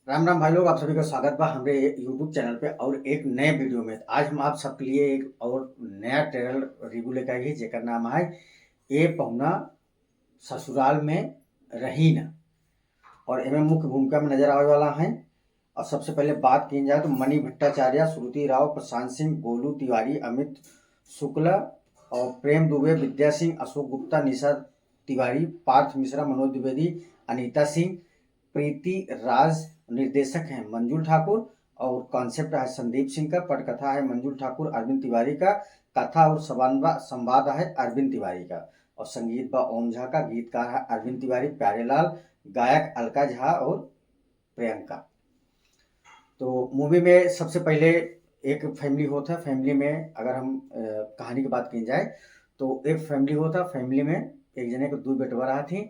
राम राम भाई लोग, आप सभी का स्वागत बा हमारे यूट्यूब चैनल पे और एक नए वीडियो में। आज हम आप सबके लिए एक और नया ट्रेलर रिव्यू लेकर आई जेकर नाम है ए पहुना ससुराल में रही न। और इनमें मुख्य भूमिका में नजर आने वाला है। और सबसे पहले बात की जाए तो मणि भट्टाचार्य, श्रुति राव, प्रशांत सिंह, गोलू तिवारी, अमित शुक्ला और प्रेम दुबे, विद्या सिंह, अशोक गुप्ता, निशा तिवारी, पार्थ मिश्रा, मनोज द्विवेदी, अनीता सिंह, प्रीति राज। निर्देशक हैं मंजुल ठाकुर और कॉन्सेप्ट है संदीप सिंह का। पटकथा है मंजुल ठाकुर, अरविंद तिवारी का। कथा और संवाद है अरविंद तिवारी का। और संगीत बा ओम झा का। गीतकार है अरविंद तिवारी, प्यारेलाल। गायक अलका झा और प्रियंका। तो मूवी में सबसे पहले एक फैमिली होता है। फैमिली में अगर हम कहानी की बात की जाए तो एक फैमिली होता। फैमिली में एक जने को दो बेटवा रहा थी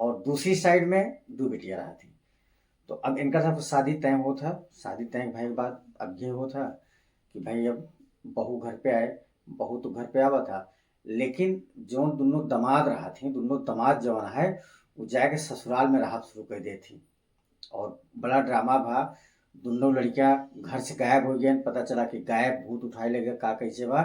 और दूसरी साइड में दो बेटियां रहा थी। तो अब इनका सब शादी तय हो था। शादी तय भाई के बाद अब ये हो था कि भाई अब बहू घर पे आए। बहू तो घर पे आवा था, लेकिन जो दोनों दामाद रहा थी, दोनों दामाद जवान है वो जाके ससुराल में रहा शुरू कर दी थी। और बड़ा ड्रामा भा। दोनों लड़कियां घर से गायब हो गई। पता चला कि गायब भूत उठाए लगे का कैसे बा।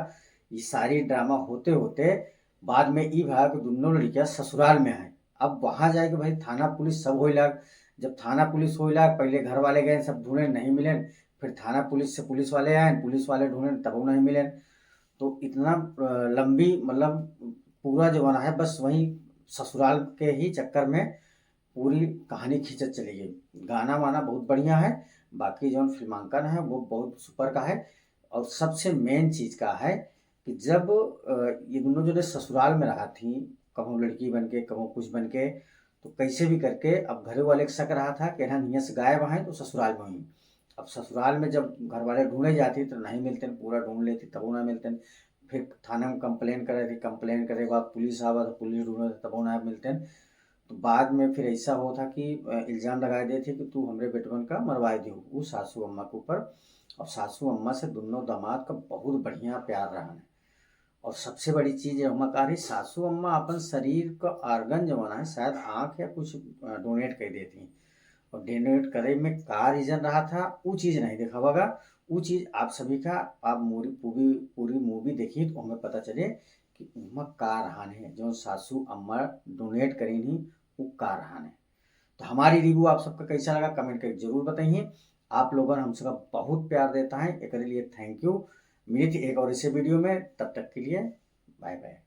ये सारी ड्रामा होते होते बाद में ई भा कि दोनों लड़कियां ससुराल में है। अब वहां जाके भाई थाना पुलिस सब हो लग। जब थाना पुलिस हो लग, पहले घर वाले गए सब ढूंढे, नहीं मिले। फिर थाना पुलिस से पुलिस वाले आए, पुलिस वाले ढूंढे तब नहीं मिले। तो इतना लंबी मतलब पूरा जो बना है बस वही ससुराल के ही चक्कर में पूरी कहानी खींचत चली गई। गाना वाना बहुत बढ़िया है। बाकी जो फिल्मांकन है वो बहुत सुपर का है। और सबसे मेन चीज का है कि जब ये दोनों जो ससुराल में रहा थी, कहूँ लड़की बन के कहूँ कुछ बन के, तो कैसे भी करके अब घर वाले शक रहा था कि यहाँ से गायब आए तो ससुराल में हुई। अब ससुराल में जब घर वाले ढूंढे जाती तो नहीं मिलते, पूरा ढूंढ लेती तब ना मिलते। फिर थाना में कंप्लेन करे थी, कंप्लेन करे के बाद पुलिस आवा तो पुलिस ढूंढे तब ना मिलते। तो बाद में फिर ऐसा हो था कि इल्ज़ाम लगा दिए थे कि तू हमरे बेटवन का मरवा दियो वो सासू अम्मा के ऊपर। और सासू अम्मा से दोनों दामाद का बहुत बढ़िया प्यार रहा है। और सबसे बड़ी चीज़ अम्मा कह रही, सासू अम्मा अपन शरीर का आर्गन जमाना है, शायद आँख या कुछ डोनेट कर देती। और डोनेट करे में का रीज़न रहा था वो चीज़ नहीं देखा होगा। वो चीज़ आप सभी का, आप पूरी मूवी देखिए तो हमें पता चले कि उम्मा का रहान है जो सासू अम्मा डोनेट करी नहीं वो का रहान है। तो हमारी रिव्यू आप सबका कैसा लगा कमेंट करके जरूर बताइए। आप लोगों ने हम सबका बहुत प्यार देता है, एक लिए थैंक यू। मिली थी एक और इसे वीडियो में, तब तक के लिए बाय बाय।